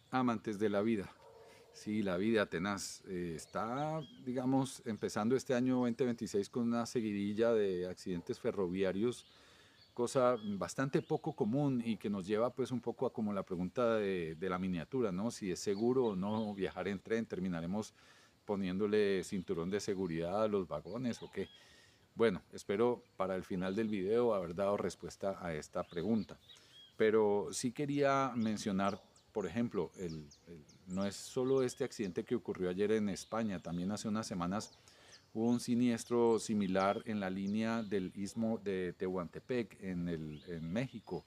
Amantes de la vida. Sí, la vida tenaz. Está, digamos, empezando este año 2026 con una seguidilla de accidentes ferroviarios, cosa bastante poco común y que nos lleva pues un poco a como la pregunta de la miniatura, ¿no? Si es seguro o no viajar en tren, terminaremos poniéndole cinturón de seguridad a los vagones o qué. Bueno, espero para el final del video haber dado respuesta a esta pregunta. Pero sí quería mencionar, por ejemplo, no es solo este accidente que ocurrió ayer en España, también hace unas semanas hubo un siniestro similar en la línea del istmo de Tehuantepec en México,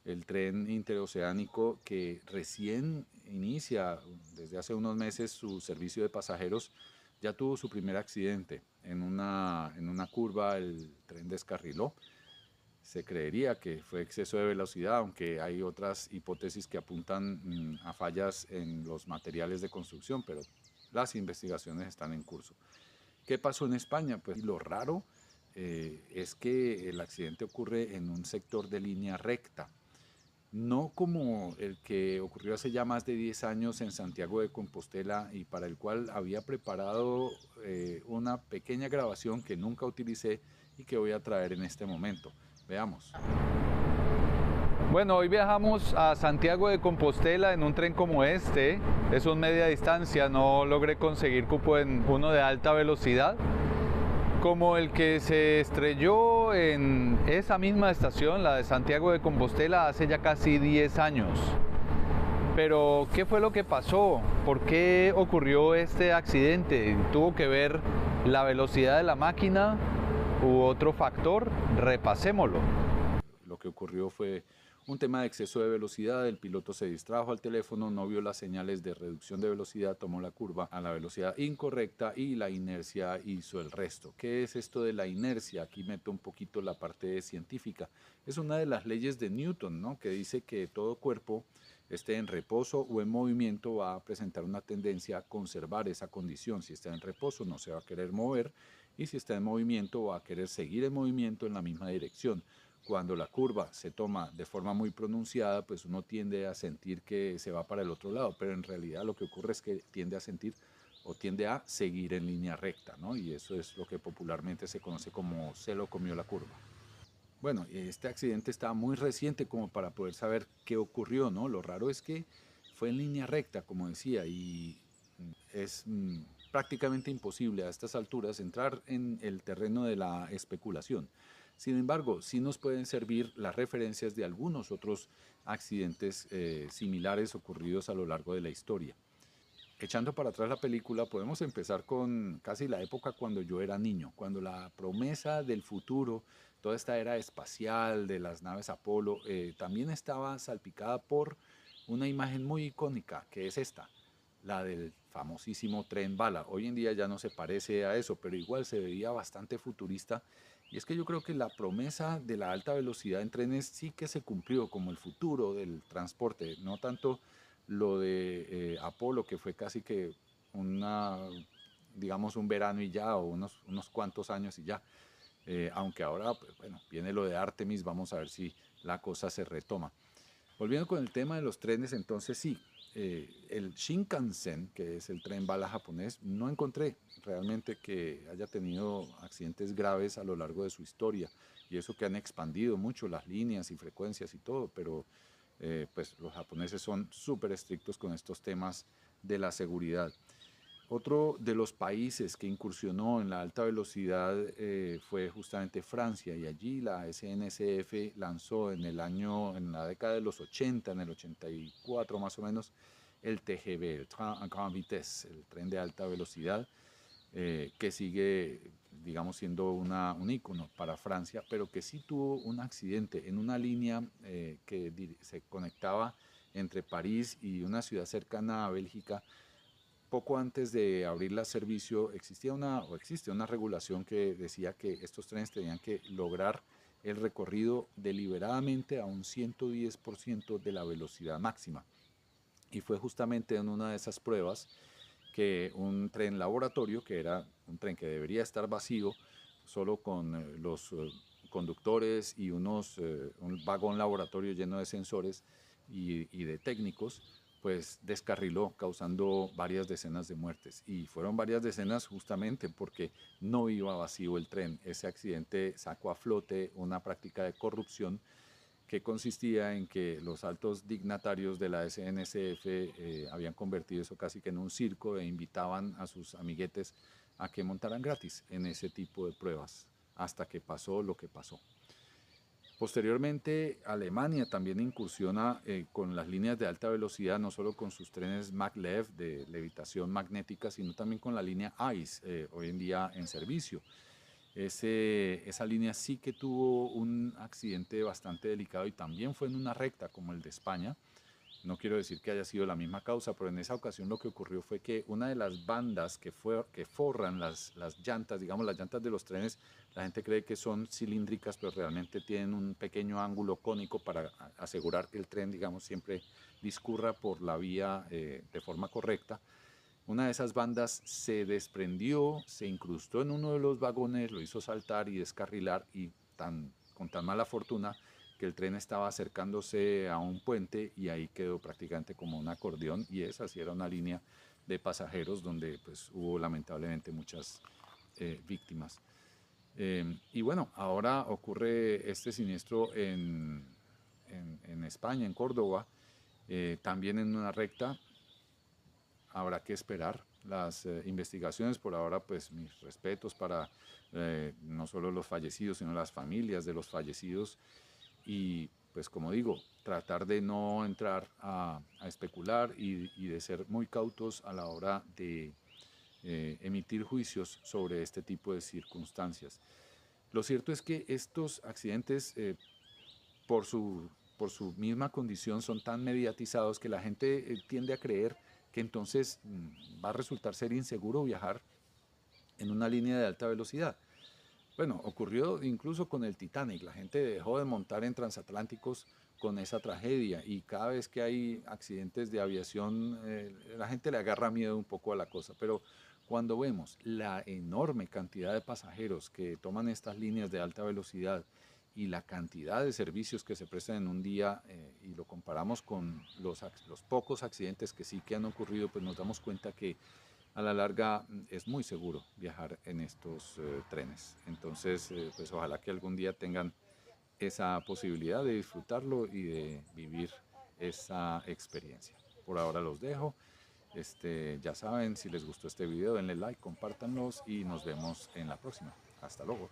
el tren interoceánico que recién inicia desde hace unos meses su servicio de pasajeros, ya tuvo su primer accidente. En una curva el tren descarriló. Se creería que fue exceso de velocidad, aunque hay otras hipótesis que apuntan a fallas en los materiales de construcción, pero las investigaciones están en curso. ¿Qué pasó en España? Pues lo raro es que el accidente ocurre en un sector de línea recta, no como el que ocurrió hace ya más de 10 años en Santiago de Compostela y para el cual había preparado una pequeña grabación que nunca utilicé y que voy a traer en este momento. Veamos. Bueno, hoy viajamos a Santiago de Compostela en un tren como este. Es un media distancia, no logré conseguir cupo en uno de alta velocidad, como el que se estrelló en esa misma estación, la de Santiago de Compostela, hace ya casi 10 años. Pero, ¿qué fue lo que pasó? ¿Por qué ocurrió este accidente? ¿Tuvo que ver la velocidad de la máquina u otro factor? Repasémoslo. Lo que ocurrió fue un tema de exceso de velocidad, el piloto se distrajo al teléfono, no vio las señales de reducción de velocidad, tomó la curva a la velocidad incorrecta y la inercia hizo el resto. ¿Qué es esto de la inercia? Aquí meto un poquito la parte científica. Es una de las leyes de Newton, ¿no? Que dice que todo cuerpo esté en reposo o en movimiento va a presentar una tendencia a conservar esa condición. Si está en reposo no se va a querer mover y si está en movimiento va a querer seguir en movimiento en la misma dirección. Cuando la curva se toma de forma muy pronunciada, pues uno tiende a sentir que se va para el otro lado, pero en realidad lo que ocurre es que tiende a sentir o tiende a seguir en línea recta, ¿no? Y eso es lo que popularmente se conoce como se lo comió la curva. Bueno, este accidente está muy reciente como para poder saber qué ocurrió, ¿no? Lo raro es que fue en línea recta, como decía, y es prácticamente imposible a estas alturas entrar en el terreno de la especulación. Sin embargo, sí nos pueden servir las referencias de algunos otros accidentes similares ocurridos a lo largo de la historia. Echando para atrás la película, podemos empezar con casi la época cuando yo era niño, cuando la promesa del futuro, toda esta era espacial de las naves Apolo, también estaba salpicada por una imagen muy icónica, que es esta, la del famosísimo tren bala. Hoy en día ya no se parece a eso, pero igual se veía bastante futurista. Y es que yo creo que la promesa de la alta velocidad en trenes sí que se cumplió como el futuro del transporte, no tanto lo de Apolo, que fue casi que una, digamos, un verano y ya, o unos cuantos años y ya. Aunque ahora, pues, bueno, viene lo de Artemis, vamos a ver si la cosa se retoma. Volviendo con el tema de los trenes, entonces sí, el Shinkansen, que es el tren bala japonés, no encontré realmente que haya tenido accidentes graves a lo largo de su historia. Y eso que han expandido mucho las líneas y frecuencias y todo, pero pues los japoneses son súper estrictos con estos temas de la seguridad. Otro de los países que incursionó en la alta velocidad fue justamente Francia y allí la SNCF lanzó en la década de los 80, en el 84 más o menos, el TGV, el Train à Grande Vitesse, el tren de alta velocidad, que sigue, digamos, siendo un ícono para Francia, pero que sí tuvo un accidente en una línea que se conectaba entre París y una ciudad cercana a Bélgica. Poco antes de abrirla a servicio existía o existe una regulación que decía que estos trenes tenían que lograr el recorrido deliberadamente a un 110% de la velocidad máxima. Y fue justamente en una de esas pruebas que un tren laboratorio, que era un tren que debería estar vacío, solo con los conductores y un vagón laboratorio lleno de sensores y de técnicos, pues descarriló, causando varias decenas de muertes. Y fueron varias decenas justamente porque no iba vacío el tren. Ese accidente sacó a flote una práctica de corrupción que consistía en que los altos dignatarios de la SNCF habían convertido eso casi que en un circo e invitaban a sus amiguetes a que montaran gratis en ese tipo de pruebas, hasta que pasó lo que pasó. Posteriormente, Alemania también incursiona con las líneas de alta velocidad, no solo con sus trenes maglev de levitación magnética, sino también con la línea ICE, hoy en día en servicio. Esa línea sí que tuvo un accidente bastante delicado y también fue en una recta como el de España. No quiero decir que haya sido la misma causa, pero en esa ocasión lo que ocurrió fue que una de las bandas que forran las llantas, digamos las llantas de los trenes, la gente cree que son cilíndricas, pero realmente tienen un pequeño ángulo cónico para asegurar que el tren, digamos, siempre discurra por la vía de forma correcta. Una de esas bandas se desprendió, se incrustó en uno de los vagones, lo hizo saltar y descarrilar y con tan mala fortuna que el tren estaba acercándose a un puente y ahí quedó prácticamente como un acordeón y esa sí era una línea de pasajeros donde pues hubo lamentablemente muchas víctimas. Y bueno, ahora ocurre este siniestro en España, en Córdoba, también en una recta. Habrá que esperar las investigaciones. Por ahora, pues mis respetos para no solo los fallecidos, sino las familias de los fallecidos. Y pues como digo, tratar de no entrar a especular y de ser muy cautos a la hora de emitir juicios sobre este tipo de circunstancias. Lo cierto es que estos accidentes, por por su misma condición, son tan mediatizados que la gente tiende a creer que entonces va a resultar ser inseguro viajar en una línea de alta velocidad. Bueno, ocurrió incluso con el Titanic. La gente dejó de montar en transatlánticos con esa tragedia y cada vez que hay accidentes de aviación, la gente le agarra miedo un poco a la cosa. Pero cuando vemos la enorme cantidad de pasajeros que toman estas líneas de alta velocidad y la cantidad de servicios que se prestan en un día y lo comparamos con los pocos accidentes que sí que han ocurrido, pues nos damos cuenta que a la larga es muy seguro viajar en estos trenes. Entonces, pues ojalá que algún día tengan esa posibilidad de disfrutarlo y de vivir esa experiencia. Por ahora los dejo. Ya saben, si les gustó este video, denle like, compártanlos y nos vemos en la próxima. Hasta luego.